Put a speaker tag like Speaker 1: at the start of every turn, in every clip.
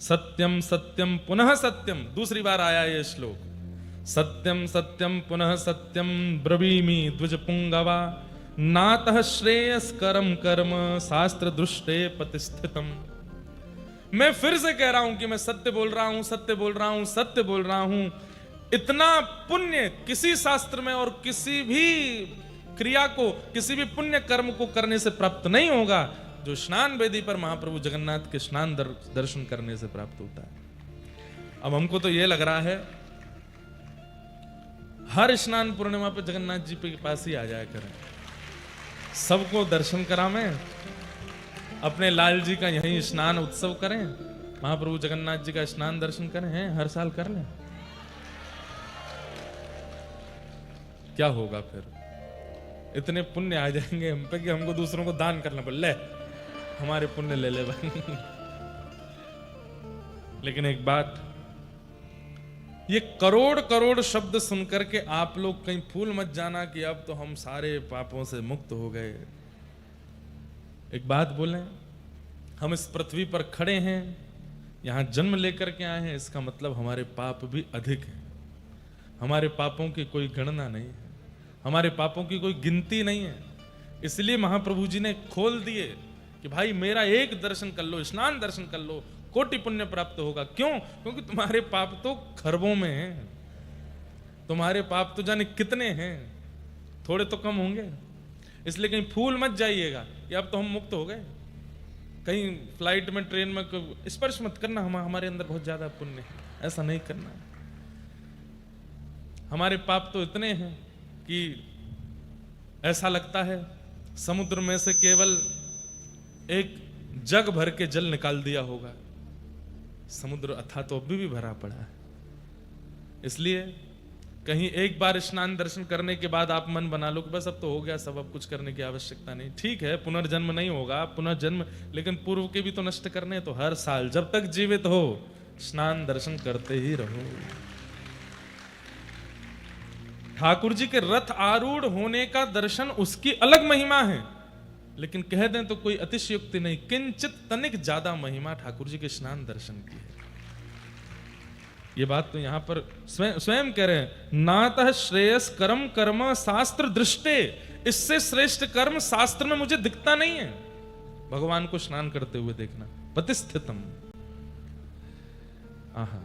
Speaker 1: सत्यम सत्यम पुनः सत्यम, दूसरी बार आया ये श्लोक, सत्यम सत्यम पुनः सत्यम ब्रवीमि द्विज पुंगवा नातः श्रेयस्करम कर्म शास्त्र दृष्टे प्रतिष्ठितम। मैं फिर से कह रहा हूं कि मैं सत्य बोल रहा हूं, सत्य बोल रहा हूं, सत्य बोल रहा हूं। इतना पुण्य किसी शास्त्र में और किसी भी क्रिया को, किसी भी पुण्य कर्म को करने से प्राप्त नहीं होगा जो स्नान वेदी पर महाप्रभु जगन्नाथ के स्नान दर्शन करने से प्राप्त होता है। अब हमको तो यह लग रहा है हर स्नान पूर्णिमा पर जगन्नाथ जी के पास ही आ जाया करें, सबको दर्शन करावें, अपने लाल जी का यहीं स्नान उत्सव करें, महाप्रभु जगन्नाथ जी का स्नान दर्शन करें, हैं हर साल कर लें। क्या होगा फिर? इतने पुण्य आ जाएंगे हम पे कि हमको दूसरों को दान करना पड़े, ले हमारे पुण्य ले ले भाई। लेकिन एक बात, ये करोड़ करोड़ शब्द सुनकर के आप लोग कहीं फूल मत जाना कि अब तो हम सारे पापों से मुक्त हो गए। एक बात बोलें, हम इस पृथ्वी पर खड़े हैं, यहां जन्म लेकर के आए हैं, इसका मतलब हमारे पाप भी अधिक हैं। हमारे पापों की कोई गणना नहीं है, हमारे पापों की कोई गिनती नहीं है। इसलिए महाप्रभु जी ने खोल दिए कि भाई मेरा एक दर्शन कर लो, स्नान दर्शन कर लो, कोटि पुण्य प्राप्त होगा। क्यों? क्योंकि तुम्हारे पाप तो खरबों में हैं, तुम्हारे पाप तो जाने कितने हैं, थोड़े तो कम होंगे। इसलिए कहीं फूल मत जाइएगा कि अब तो हम मुक्त हो गए। कहीं फ्लाइट में, ट्रेन में स्पर्श मत करना, हमारे अंदर बहुत ज्यादा पुण्य है, ऐसा नहीं करना। हमारे पाप तो इतने हैं कि ऐसा लगता है समुद्र में से केवल एक जग भर के जल निकाल दिया होगा, समुद्र अथा तो अभी भी भरा पड़ा है। इसलिए कहीं एक बार स्नान दर्शन करने के बाद आप मन बना लो कि बस अब तो हो गया सब, अब कुछ करने की आवश्यकता नहीं। ठीक है, पुनर्जन्म नहीं होगा, पुनर्जन्म, लेकिन पूर्व के भी तो नष्ट करने, तो हर साल जब तक जीवित हो स्नान दर्शन करते ही रहो। ठाकुर जी के रथ आरूढ़ होने का दर्शन उसकी अलग महिमा है, लेकिन कह दें तो कोई अतिशयोक्ति नहीं, किंचित तनिक ज्यादा महिमा ठाकुर जी के स्नान दर्शन की है। ये बात तो यहां पर स्वयं कह रहे हैं, नातः श्रेयस कर्म कर्म शास्त्र दृष्टे, इससे श्रेष्ठ कर्म शास्त्र में मुझे दिखता नहीं है। भगवान को स्नान करते हुए देखना, प्रतिष्ठितम। आहा,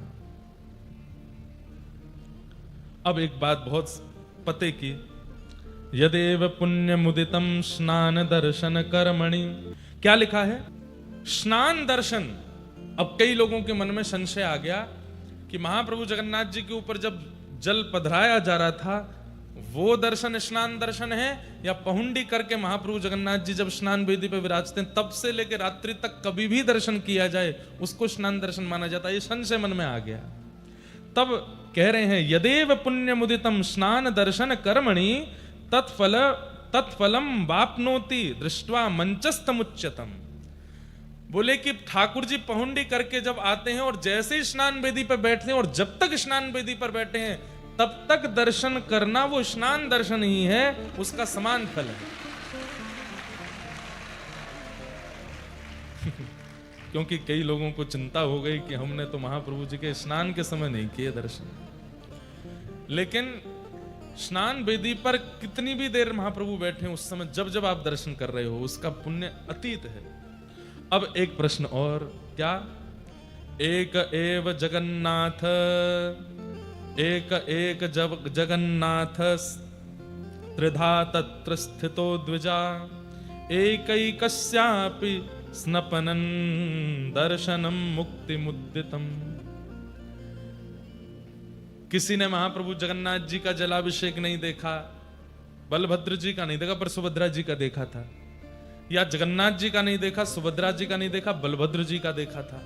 Speaker 1: अब एक बात बहुत पते की, यदेव पुण्य मुदितम स्नान दर्शन कर्मणि, क्या लिखा है? स्नान दर्शन। अब कई लोगों के मन में संशय आ गया कि महाप्रभु जगन्नाथ जी के ऊपर जब जल पधराया जा रहा था वो दर्शन स्नान दर्शन है, या पहुंडी करके महाप्रभु जगन्नाथ जी जब स्नान वेदी पर विराजते हैं तब से लेकर रात्रि तक कभी भी दर्शन किया जाए उसको स्नान दर्शन माना जाता है। ये संशय मन में आ गया। तब कह रहे हैं, यदेव पुण्य मुदितम स्नान दर्शन कर्मणि तत्फलम वाप्नोति दृष्ट्वा मंचस्तमुच्यतम। बोले कि ठाकुर जी पहुंडी करके जब आते हैं और जैसे ही स्नान वेदी पर बैठते हैं और जब तक स्नान वेदी पर बैठे हैं तब तक दर्शन करना वो स्नान दर्शन ही है, उसका समान फल है। क्योंकि कई लोगों को चिंता हो गई कि हमने तो महाप्रभु जी के स्नान के समय नहीं किए दर्शन, लेकिन स्नान वेदी पर कितनी भी देर महाप्रभु बैठे उस समय जब जब आप दर्शन कर रहे हो उसका पुण्य अतीत है। अब एक प्रश्न और, क्या एक एव जगन्नाथ, एक एक जगन्नाथ त्रिधा तत्र स्थितो द्विजा एकैकस्यापि स्नपनं दर्शनम मुक्ति मुद्दितम। किसी ने महाप्रभु जगन्नाथ जी का जलाभिषेक नहीं देखा, बलभद्र जी का नहीं देखा पर सुभद्रा जी का देखा था, या जगन्नाथ जी का नहीं देखा, सुभद्रा जी का नहीं देखा, बलभद्र जी का देखा था।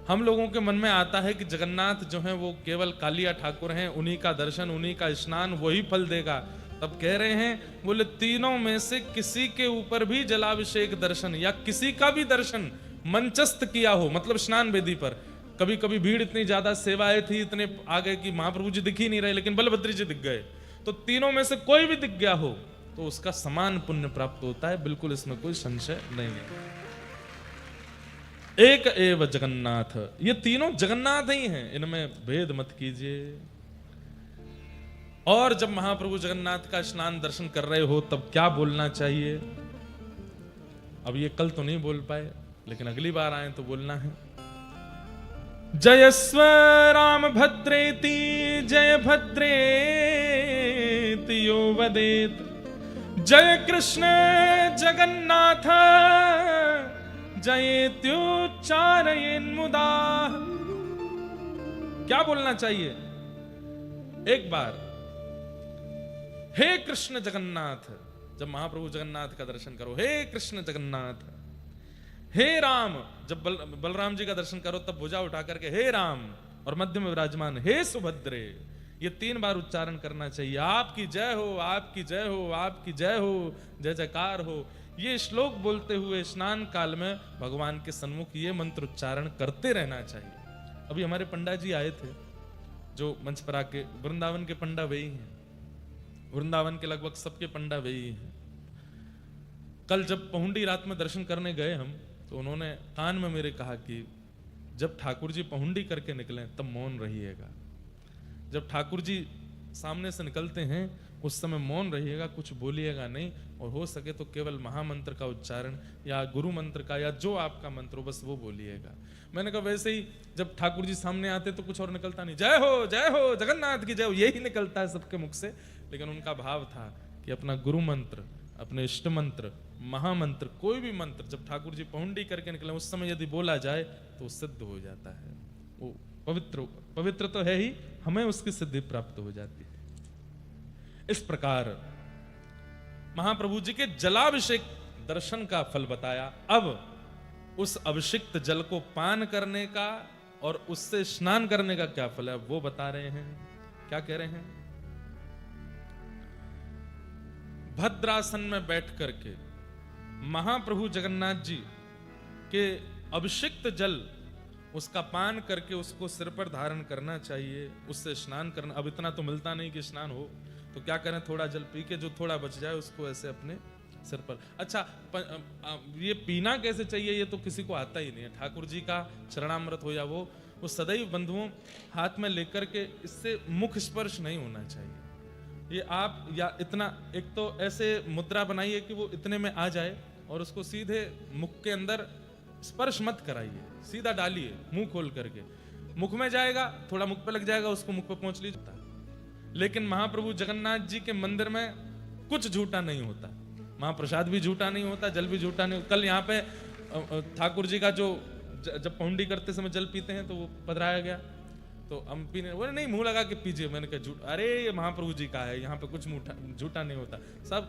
Speaker 1: हम लोगों के मन में आता है कि जगन्नाथ जो हैं वो केवल कालिया ठाकुर हैं, उन्हीं का दर्शन, उन्हीं का स्नान वही फल देगा। तब कह रहे हैं, बोले तीनों में से किसी के ऊपर भी जलाभिषेक दर्शन या किसी का भी दर्शन मंचस्थ किया हो, मतलब स्नान वेदी पर, कभी कभी भीड़ इतनी ज्यादा, सेवाएं थी, इतने आ गए कि महाप्रभु जी दिख ही नहीं रहे, लेकिन बलभद्र जी दिख गए, तो तीनों में से कोई भी दिख गया हो तो उसका समान पुण्य प्राप्त होता है, बिल्कुल इसमें कोई संशय नहीं है। एक एव जगन्नाथ, ये तीनों जगन्नाथ ही हैं, इनमें भेद मत कीजिए। और जब महाप्रभु जगन्नाथ का स्नान दर्शन कर रहे हो तब क्या बोलना चाहिए? अब ये कल तो नहीं बोल पाए, लेकिन अगली बार आए तो बोलना है। जयस्व राम भद्रेति जय भद्रेति यो वदेत, जय कृष्ण जगन्नाथ जयेत्युच्चारयेन् मुदा। क्या बोलना चाहिए? एक बार हे कृष्ण जगन्नाथ, जब महाप्रभु जगन्नाथ का दर्शन करो, हे कृष्ण जगन्नाथ। हे राम, जब बलराम जी का दर्शन करो तब भुजा उठा करके हे राम, और मध्य में विराजमान हे सुभद्रे, ये 3 बार उच्चारण करना चाहिए। आपकी जय हो, आपकी जय हो, आपकी जय हो, जय जयकार हो। ये श्लोक बोलते हुए स्नान काल में भगवान के सन्मुख ये मंत्र उच्चारण करते रहना चाहिए। अभी हमारे पंडा जी आए थे, जो मंच पर आके, वृंदावन के पंडा वही हैं, वृंदावन के लगभग सबके पंडा वही हैं। कल जब पहुंडी रात में दर्शन करने गए हम, तो उन्होंने कान में मेरे कहा कि जब ठाकुर जी पहुंडी करके निकलें तब मौन रहिएगा। जब ठाकुर जी सामने से निकलते हैं उस समय मौन रहिएगा, कुछ बोलिएगा नहीं, और हो सके तो केवल महामंत्र का उच्चारण या गुरु मंत्र का या जो आपका मंत्र हो बस वो बोलिएगा। मैंने कहा वैसे ही जब ठाकुर जी सामने आते तो कुछ और निकलता नहीं, जय हो जगन्नाथ की जय हो, यही निकलता है सबके मुख से। लेकिन उनका भाव था कि अपना गुरु मंत्र, अपने इष्ट मंत्र, महामंत्र, कोई भी मंत्र जब ठाकुर जी पहुंडी करके निकले उस समय यदि बोला जाए तो सिद्ध हो जाता है। वो पवित्र तो है ही, हमें उसकी सिद्धि प्राप्त हो जाती है। इस प्रकार महाप्रभु जी के जलाभिषेक दर्शन का फल बताया। अब उस अभिषिक्त जल को पान करने का और उससे स्नान करने का क्या फल है वो बता रहे हैं। क्या कह रहे हैं? भद्रासन में बैठ करके महाप्रभु जगन्नाथ जी के अभिषिक्त जल उसका पान करके उसको सिर पर धारण करना चाहिए, उससे स्नान करना। अब इतना तो मिलता नहीं कि स्नान हो, तो क्या करें, थोड़ा जल पी के जो थोड़ा बच जाए उसको ऐसे अपने सिर पर। अच्छा, ये पीना कैसे चाहिए ये तो किसी को आता ही नहीं है। ठाकुर जी का चरणामृत हो या वो सदैव बंधुओं हाथ में लेकर के, इससे मुख स्पर्श नहीं होना चाहिए। ये आप या इतना, एक तो ऐसे मुद्रा बनाइए कि वो इतने में आ जाए और उसको सीधे मुख के अंदर स्पर्श मत कराइए, सीधा डालिए मुंह खोल करके। मुख में जाएगा, थोड़ा मुख पे लग जाएगा, उसको मुख पे पहुंच लीजिए। लेकिन महाप्रभु जगन्नाथ जी के मंदिर में कुछ झूठा नहीं होता, महाप्रसाद भी झूठा नहीं होता, जल भी झूठा नहीं होता। कल यहाँ पे ठाकुर जी का जो जब पहुंडी करते समय जल पीते हैं तो वो पधराया गया, तो हम पीने बोले नहीं मुंह लगा के पीजिए। मैंने कहा झूठ, अरे ये महाप्रभु जी का है, यहाँ पे कुछ झूठा नहीं होता, सब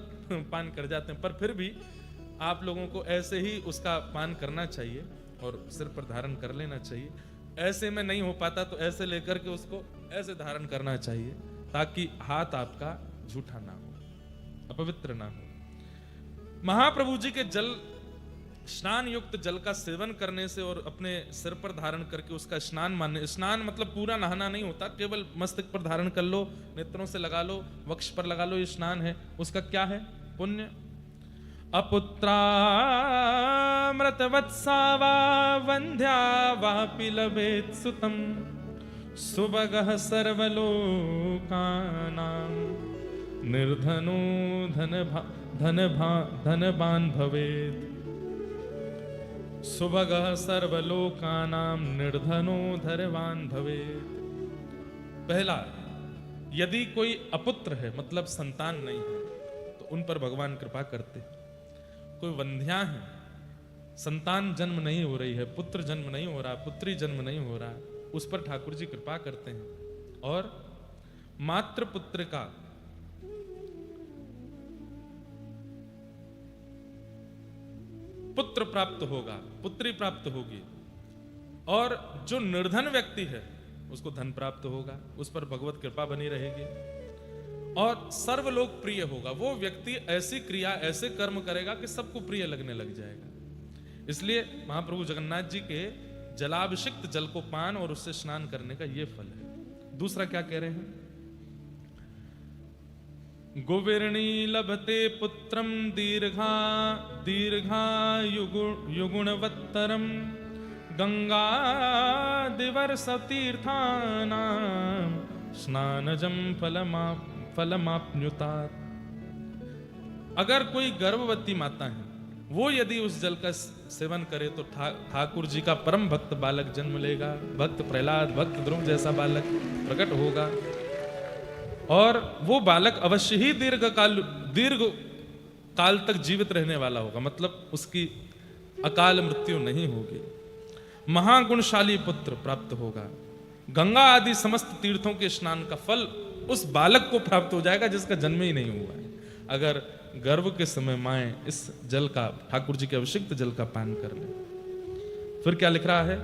Speaker 1: पान कर जाते हैं। पर फिर भी आप लोगों को ऐसे ही उसका पान करना चाहिए और सिर पर धारण कर लेना चाहिए। ऐसे में नहीं हो पाता तो ऐसे लेकर के उसको ऐसे धारण करना चाहिए, ताकि हाथ आपका झूठा ना हो, अपवित्र ना हो। महाप्रभु जी के जल, स्नान युक्त जल का सेवन करने से और अपने सिर पर धारण करके उसका स्नान मानने, स्नान मतलब पूरा नहाना नहीं होता, केवल मस्तक पर धारण कर लो, नेत्रों से लगा लो, वक्ष पर लगा लो, ये स्नान है। उसका क्या है पुण्य? अपुत्रामृतवत्सा वा वंध्या वापि लभेत सुतम, सुभगः सर्वलोकानां निर्धनो धनवान भवेत्। सुभगः सर्वलोकानां निर्धनो धनवान भवेत्। पहला, यदि कोई अपुत्र है मतलब संतान नहीं है तो उन पर भगवान कृपा करते। कोई वंध्या है, संतान जन्म नहीं हो रही है, पुत्र जन्म नहीं हो रहा, पुत्री जन्म नहीं हो रहा, उस पर ठाकुर जी कृपा करते हैं। और मात्र पुत्र का पुत्र प्राप्त होगा, पुत्री प्राप्त होगी। और जो निर्धन व्यक्ति है उसको धन प्राप्त होगा, उस पर भगवत कृपा बनी रहेगी। और सर्वलोक प्रिय होगा, वो व्यक्ति ऐसी क्रिया, ऐसे कर्म करेगा कि सबको प्रिय लगने लग जाएगा। इसलिए महाप्रभु जगन्नाथ जी के जलाभिषिक्त जल को पान और उससे स्नान करने का ये फल है। दूसरा क्या कह रहे हैं? गोविरणी लभते पुत्रम दीर्घायुगुणवत्तरम गंगादिवर्ष तीर्थानां स्नानजं फलमाप्नुतात्। अगर कोई गर्भवती माता है वो यदि उस जल का सेवन करे तो ठाकुर जी का परम भक्त बालक जन्म लेगा, भक्त प्रहलाद, भक्त ध्रुव जैसा बालक प्रकट होगा, और वो बालक अवश्य ही दीर्घ काल तक जीवित रहने वाला होगा, मतलब उसकी अकाल मृत्यु नहीं होगी। महागुणशाली पुत्र प्राप्त होगा। गंगा आदि समस्त तीर्थों के स्नान का फल उस बालक को प्राप्त हो जाएगा जिसका जन्म ही नहीं हुआ है, अगर गर्भ के समय माएं इस जल का, ठाकुर जी के अभिषिक्त जल का पान कर ले। फिर क्या लिख रहा है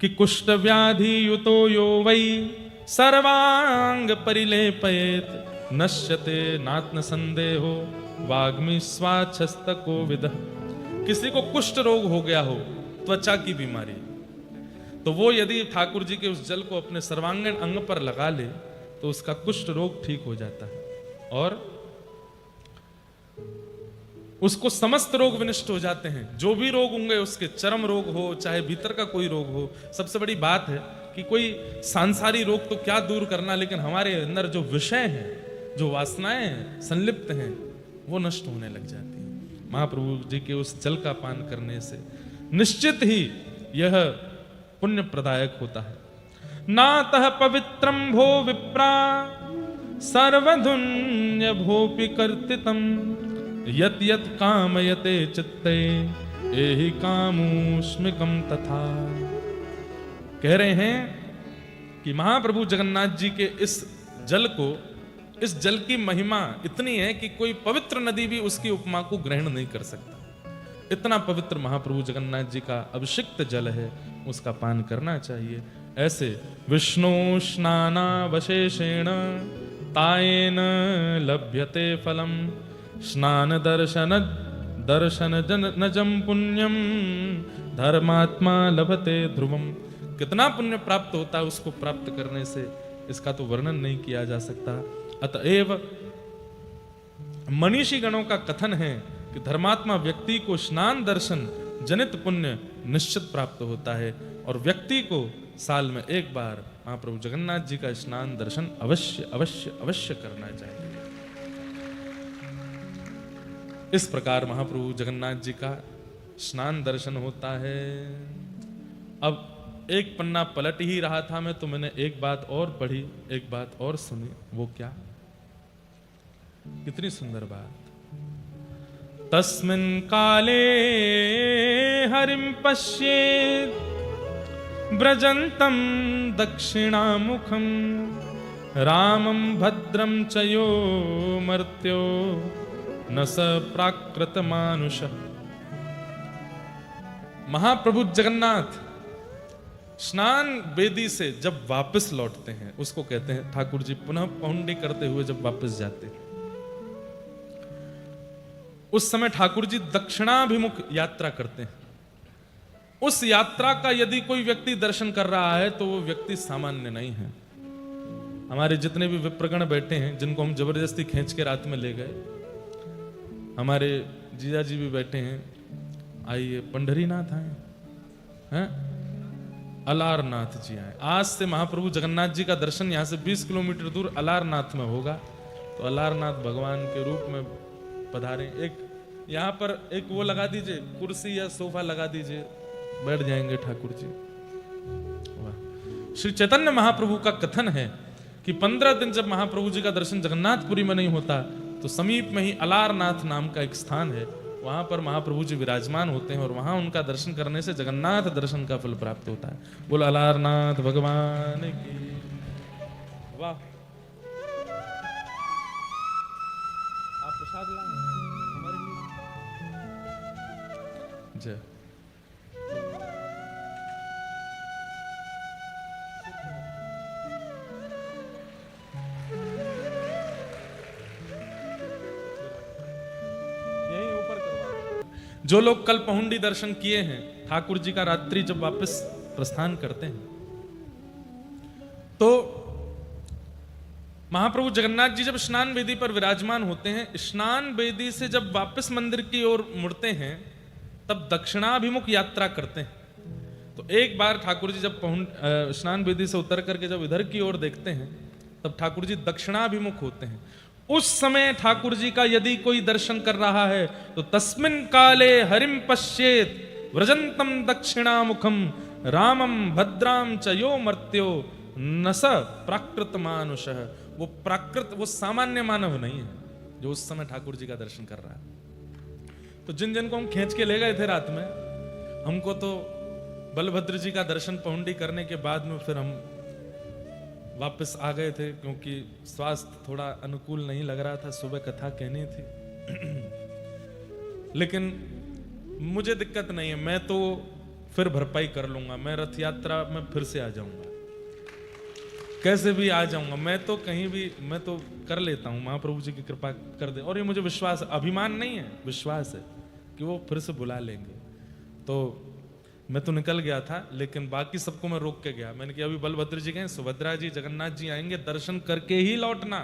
Speaker 1: कि कुष्ठ व्याधि युतो यो वै सर्वांग परिलेपयेत नश्यते नात्म संदेहो वाग्मी स्वाच्छस्तको विदः। किसी को कुष्ठ रोग हो गया हो, त्वचा की बीमारी, तो वो यदि ठाकुर जी के उस जल को अपने सर्वांगीण अंग पर लगा ले तो उसका कुष्ठ रोग ठीक हो जाता है और उसको समस्त रोग विनष्ट हो जाते हैं। जो भी रोग होंगे उसके, चर्म रोग हो चाहे भीतर का कोई रोग हो। सबसे बड़ी बात है कि कोई सांसारी रोग तो क्या दूर करना, लेकिन हमारे अंदर जो विषय हैं, जो वासनाएं हैं, संलिप्त हैं, वो नष्ट होने लग जाती हैं। महाप्रभु जी के उस जल का पान करने से निश्चित ही यह पुण्य प्रदायक होता है। नातः पवित्रम भो विप्रा सर्वधुन्य भोपि कर्तितम यत यत कामयते चित्ते एहि कामोस्मिकम तथा। कह रहे हैं कि महाप्रभु जगन्नाथ जी के इस जल को, इस जल की महिमा इतनी है कि कोई पवित्र नदी भी उसकी उपमा को ग्रहण नहीं कर सकता। इतना पवित्र महाप्रभु जगन्नाथ जी का अभिषिक्त जल है, उसका पान करना चाहिए। ऐसे विष्णु स्नानावशेषेण तायेन लभ्यते फलम स्नान दर्शन नजम पुण्यम धर्मात्मा लभते ध्रुवम। कितना पुण्य प्राप्त होता है उसको प्राप्त करने से, इसका तो वर्णन नहीं किया जा सकता। अतएव मनीषी गणों का कथन है कि धर्मात्मा व्यक्ति को स्नान दर्शन जनित पुण्य निश्चित प्राप्त होता है और व्यक्ति को साल में एक बार महाप्रभु जगन्नाथ जी का स्नान दर्शन अवश्य अवश्य अवश्य करना चाहिए। इस प्रकार महाप्रभु जगन्नाथ जी का स्नान दर्शन होता है। अब एक पन्ना पलट ही रहा था मैं, तो मैंने एक बात और पढ़ी, एक बात और सुनी। वो क्या? कितनी सुंदर बात। तस्मिन् काले हरिं पश्येत् व्रजन्तं दक्षिणामुखं रामं भद्रं च यो मर्त्यो न स प्राकृत मानुषः। महाप्रभु जगन्नाथ स्नान वेदी से जब वापस लौटते हैं, उसको कहते हैं ठाकुर जी पुनः पहुंडी करते हुए जब वापस जाते हैं, उस समय ठाकुर जी दक्षिणाभिमुख यात्रा करते हैं। उस यात्रा का यदि कोई व्यक्ति दर्शन कर रहा है तो वो व्यक्ति सामान्य नहीं है। हमारे जितने भी विप्रगण बैठे हैं, जिनको हम जबरदस्ती खींच के रात में ले गए, हमारे जीजा जी भी बैठे हैं, आइए पंढरीनाथ आए हैं, अलारनाथ जी आए। आज से महाप्रभु जगन्नाथ जी का दर्शन यहाँ से 20 किलोमीटर दूर अलारनाथ में होगा, तो अलारनाथ भगवान के रूप में पधारे। एक यहाँ पर एक वो लगा दीजिए, कुर्सी या सोफा लगा दीजिए, बैठ जाएंगे ठाकुर जी। श्री चैतन्य महाप्रभु का कथन है कि 15 दिन जब महाप्रभु जी का दर्शन जगन्नाथपुरी में नहीं होता तो समीप में ही अलारनाथ नाम का एक स्थान है, वहां पर महाप्रभु जी विराजमान होते हैं और वहां उनका दर्शन करने से जगन्नाथ दर्शन का फल प्राप्त होता है। बोल अलारनाथ भगवान की। वाह, आप प्रसाद लाएं हमारे लिए। जय। जो लोग कल पहुंडी दर्शन किए हैं, ठाकुर जी का रात्रि जब वापस प्रस्थान करते हैं तो महाप्रभु जगन्नाथ जी जब स्नान वेदी पर विराजमान होते हैं, स्नान वेदी से जब वापस मंदिर की ओर मुड़ते हैं तब दक्षिणाभिमुख यात्रा करते हैं। तो एक बार ठाकुर जी जब स्नान विधि से उतर करके जब इधर की ओर देखते हैं, तब ठाकुर जी दक्षिणाभिमुख होते हैं। उस समय ठाकुर जी का यदि कोई दर्शन कर रहा है तो तस्मिन काले हरिम पश्येत व्रजंतम दक्षिणामुखम रामम भद्राम च यो मर्त्यो नस प्राकृत मानुष। वो प्राकृत, वो सामान्य मानव नहीं है जो उस समय ठाकुर जी का दर्शन कर रहा है। तो जिन जिन को हम खींच के ले गए थे रात में, हमको तो बलभद्र जी का दर्शन पहुंडी करने के बाद में फिर हम वापस आ गए थे, क्योंकि स्वास्थ्य थोड़ा अनुकूल नहीं लग रहा था, सुबह कथा कहनी थी। लेकिन मुझे दिक्कत नहीं है, मैं तो फिर भरपाई कर लूंगा, मैं रथ यात्रा में फिर से आ जाऊंगा, कैसे भी आ जाऊंगा। मैं तो कहीं भी, मैं तो कर लेता हूं, महाप्रभु जी की कृपा कर दे। और ये मुझे विश्वास, अभिमान नहीं है, विश्वास है कि वो फिर से बुला लेंगे। तो मैं तो निकल गया था, लेकिन बाकी सबको मैं रोक के गया। मैंने कहा अभी बलभद्र जी गए, सुभद्रा जी, जगन्नाथ जी आएंगे, दर्शन करके ही लौटना,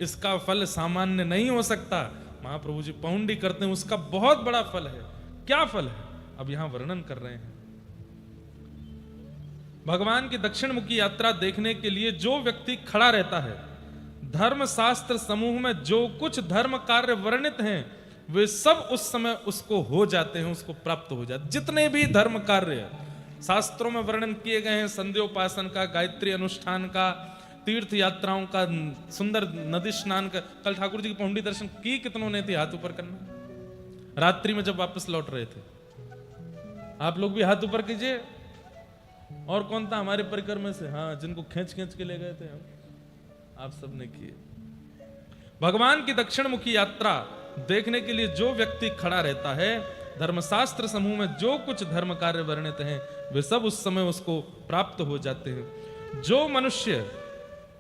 Speaker 1: इसका फल सामान्य नहीं हो सकता। महाप्रभु जी पौंडी करते हैं, उसका बहुत बड़ा फल है। क्या फल है, अब यहां वर्णन कर रहे हैं। भगवान की दक्षिण मुखी यात्रा देखने के लिए जो व्यक्ति खड़ा रहता है, धर्म शास्त्र समूह में जो कुछ धर्म कार्य वर्णित हैं वे सब उस समय उसको हो जाते हैं, उसको प्राप्त हो जाते। जितने भी धर्म कार्य शास्त्रों में वर्णन किए गए हैं, संध्योपासन का, गायत्री अनुष्ठान का, तीर्थ यात्राओं का, सुंदर नदी स्नान का। कल ठाकुर जी की पौंडी दर्शन की कितनों ने थे हाथ ऊपर करना, रात्रि में जब वापस लौट रहे थे। आप लोग भी हाथ ऊपर कीजिए। और कौन था हमारे परिकर में से, हाँ, जिनको खींच खींच के ले गए थे हम, आप सब ने किए। भगवान की दक्षिण मुखी यात्रा देखने के लिए जो व्यक्ति खड़ा रहता है, धर्मशास्त्र समूह में जो कुछ धर्म कार्य वर्णित हैं वे सब उस समय उसको प्राप्त हो जाते हैं। जो मनुष्य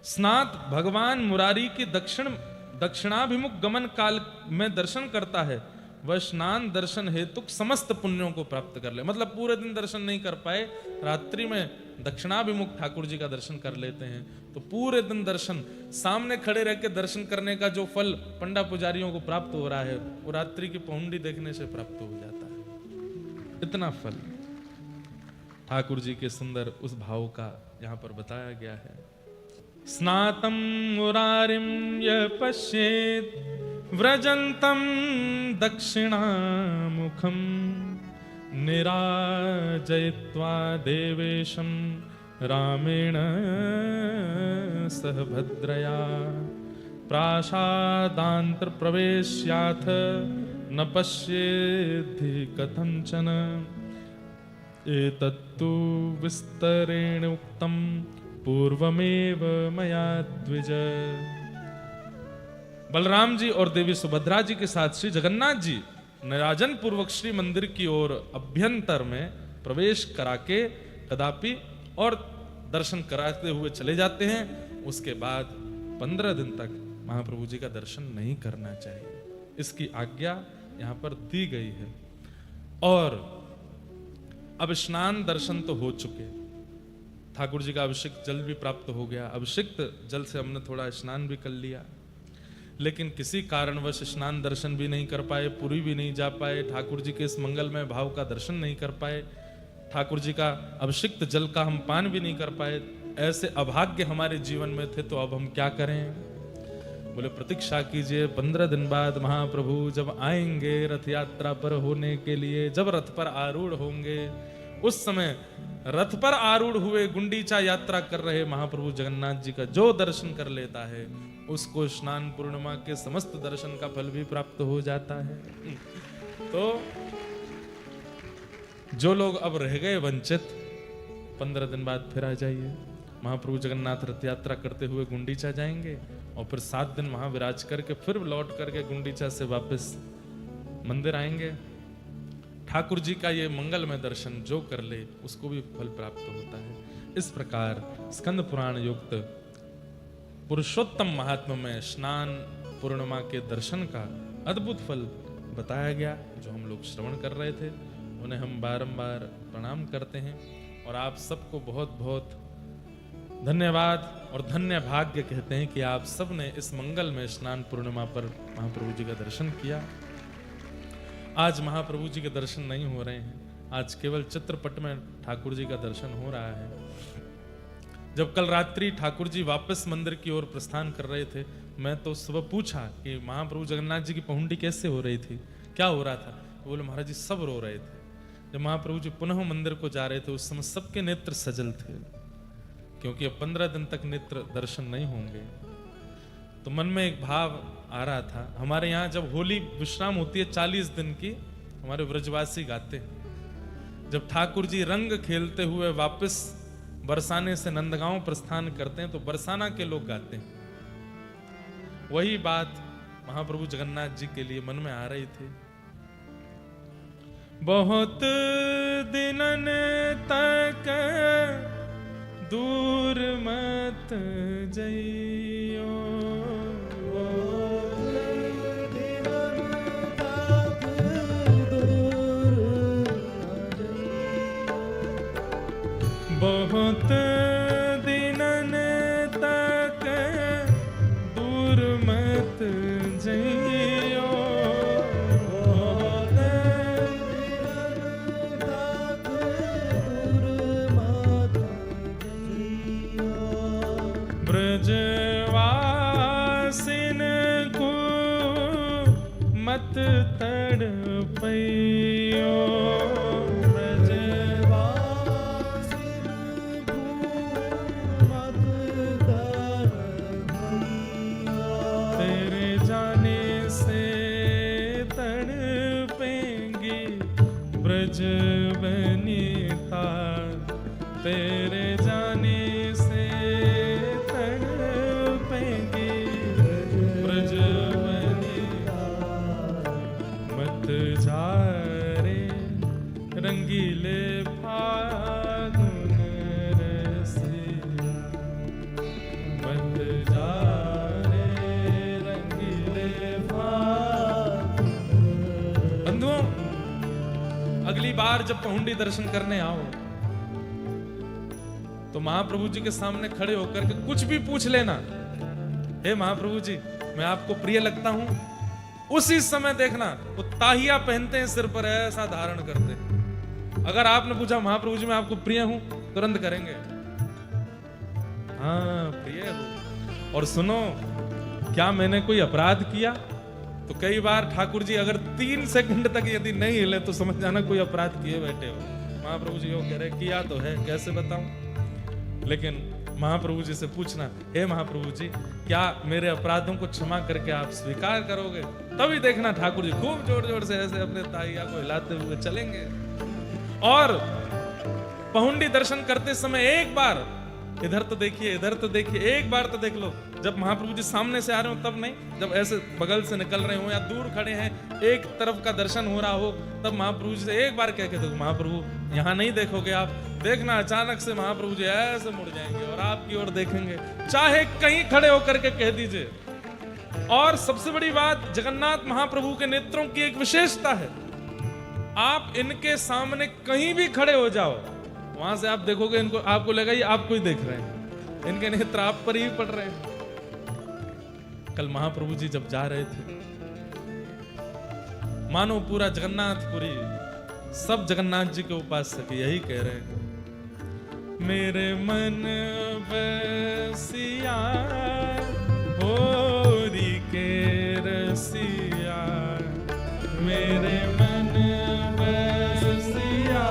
Speaker 1: स्नात भगवान मुरारी की दक्षिणाभिमुख गमन काल में दर्शन करता है, वह स्नान दर्शन हेतु समस्त पुण्यों को प्राप्त कर ले। मतलब पूरे दिन दर्शन नहीं कर पाए, रात्रि में दक्षिणाभिमुख ठाकुर जी का दर्शन कर लेते हैं, तो पूरे दिन दर्शन, सामने खड़े रह के दर्शन करने का जो फल पंडा पुजारियों को प्राप्त हो रहा है, वो रात्रि की पौंडी देखने से प्राप्त हो जाता है। इतना फल ठाकुर जी के सुंदर उस भाव का यहां पर बताया गया है। स्नातम मुरारिम यह पश्येत व्रजंतम दक्षिणामुखम निराजयित्वा देवेशम रामेण सह भद्रया प्रासादांतर प्रवेश्याथ न पश्येद्धि कथंचन एतत्तु विस्तरेण उक्तम पूर्वमेव मया द्विज। बलराम जी और देवी सुभद्रा जी के साथ श्री जगन्नाथ जी निराजन पूर्वक श्री मंदिर की ओर अभ्यंतर में प्रवेश करा के कदापि और दर्शन कराते हुए चले जाते हैं। उसके बाद 15 दिन तक महाप्रभु जी का दर्शन नहीं करना चाहिए, इसकी आज्ञा यहाँ पर दी गई है। और अब स्नान दर्शन तो हो चुके, ठाकुर जी का अभिषेक जल भी प्राप्त हो गया, अभिषिक्त जल से हमने थोड़ा स्नान भी कर लिया, लेकिन किसी कारणवश स्नान दर्शन भी नहीं कर पाए, पुरी भी नहीं जा पाए, ठाकुर जी के इस मंगलमय भाव का दर्शन नहीं कर पाए, ठाकुर जी का अभिषिक्त जल का हम पान भी नहीं कर पाए। ऐसे अभाग्य हमारे जीवन में थे, तो अब हम क्या करें? बोले प्रतीक्षा कीजिए, 15 दिन बाद महाप्रभु जब आएंगे रथ यात्रा पर होने के लिए, जब रथ पर आरूढ़ होंगे, उस समय रथ पर आरूढ़ हुए गुंडीचा यात्रा कर रहे महाप्रभु जगन्नाथ जी का जो दर्शन कर लेता है, उसको स्नान पूर्णिमा के समस्त दर्शन का फल भी प्राप्त हो जाता है। तो जो लोग अब रह गए वंचित, 15 दिन बाद फिर आ जाइए। महाप्रभु जगन्नाथ रथ यात्रा करते हुए गुंडीचा जाएंगे और फिर 7 दिन वहां विराज करके फिर लौट करके गुंडीचा से वापस मंदिर आएंगे। ठाकुर जी का ये मंगलमय दर्शन जो कर ले उसको भी फल प्राप्त होता है। इस प्रकार स्कंद पुराण युक्त पुरुषोत्तम महात्मा में स्नान पूर्णिमा के दर्शन का अद्भुत फल बताया गया, जो हम लोग श्रवण कर रहे थे। उन्हें हम बारंबार प्रणाम करते हैं और आप सबको बहुत बहुत धन्यवाद और धन्य भाग्य कहते हैं कि आप सब ने इस मंगल में स्नान पूर्णिमा पर महाप्रभु जी का दर्शन किया। आज महाप्रभु जी के दर्शन नहीं हो रहे हैं, आज केवल चित्रपट में ठाकुर जी का दर्शन हो रहा है। जब कल रात्रि ठाकुर जी वापस मंदिर की ओर प्रस्थान कर रहे थे, मैं तो सुबह पूछा कि महाप्रभु जगन्नाथ जी की पहुंडी कैसे हो रही थी, क्या हो रहा था। बोले महाराज जी सब रो रहे थे। जब महाप्रभु जी पुनः मंदिर को जा रहे थे उस समय सबके नेत्र सजल थे, क्योंकि अब 15 दिन तक नेत्र दर्शन नहीं होंगे। तो मन में एक भाव आ रहा था। हमारे यहाँ जब होली विश्राम होती है 40 दिन की, हमारे व्रजवासी गाते हैं, जब ठाकुर जी रंग खेलते हुए वापस बरसाने से नंदगांव प्रस्थान करते हैं तो बरसाना के लोग गाते हैं। वही बात महाप्रभु जगन्नाथ जी के लिए मन में आ रही थी। बहुत दिनन तक दूर मत जइयो, बहुत दिनन तक दूर मत जइयो, ब्रजवासिन को मत तड़पइयो, तेरे जाने से तड़पेंगे ब्रज बनिता, तेरे जाने से तड़पेंगे ब्रज बनिता, मत जा रे रंगीले फागुन रसिया, मत जा रे रंगीले फागुन। बंधुओं, अगली बार जब पहुंडी दर्शन करने आओ तो महाप्रभु जी के सामने खड़े होकर के कुछ भी पूछ लेना, हे महाप्रभु जी मैं आपको प्रिय लगता हूं। उसी समय देखना वो ताहिया पहनते हैं, सिर पर ऐसा धारण करते हैं। अगर आपने पूछा महाप्रभु जी मैं आपको प्रिय हूं, तुरंत करेंगे हाँ प्रिय हो। और सुनो, क्या मैंने कोई अपराध किया? तो कई बार ठाकुर जी अगर 3 सेकंड तक यदि नहीं हिले तो समझ जाना कोई अपराध किए बैठे हो। महाप्रभु जी वो कह रहे किया तो है, कैसे बताऊं। लेकिन महाप्रभु जी से पूछना, हे महाप्रभु जी क्या मेरे अपराधों को क्षमा करके आप स्वीकार करोगे? तभी देखना ठाकुर जी खूब जोर जोर से ऐसे अपने ताइया को हिलाते हुए चलेंगे। और पहुंडी दर्शन करते समय एक बार इधर तो देखिए, इधर तो देखिए, एक बार तो देख लो। जब महाप्रभु जी सामने से आ रहे हो तब नहीं, जब ऐसे बगल से निकल रहे हो या दूर खड़े हैं एक तरफ का दर्शन हो रहा हो, तब महाप्रभु जी से एक बार कह के देखो, महाप्रभु यहाँ नहीं देखोगे आप, देखना अचानक से महाप्रभु जी ऐसे मुड़ जाएंगे और आपकी ओर देखेंगे, चाहे कहीं खड़े होकर के कह दीजिए। और सबसे बड़ी बात, जगन्नाथ महाप्रभु के नेत्रों की एक विशेषता है, आप इनके सामने कहीं भी खड़े हो जाओ, वहां से आप देखोगे इनको, आपको लगेगा ये आपको ही देख रहे हैं, इनके नेत्र आप पर ही पड़ रहे हैं। कल महाप्रभु जी जब जा रहे थे, मानो पूरा जगन्नाथपुरी सब जगन्नाथ जी के उपासक यही कह रहे हैं, मेरे मन बसिया होरी के रसिया, मेरे मन बसिया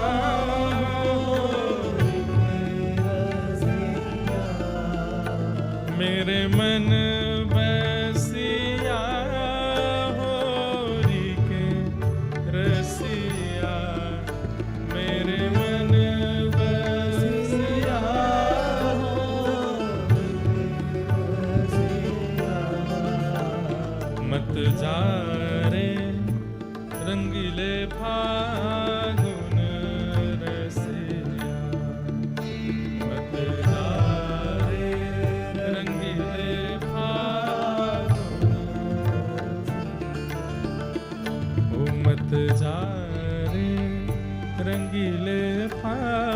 Speaker 1: मेरे मन बसिया होरी के रसिया, मेरे मन बसिया मत जा रे रंगीले फागुन रसिया, मत जा रे रंगीले फागुन, ओ मत जा रे रंगीले फागुन।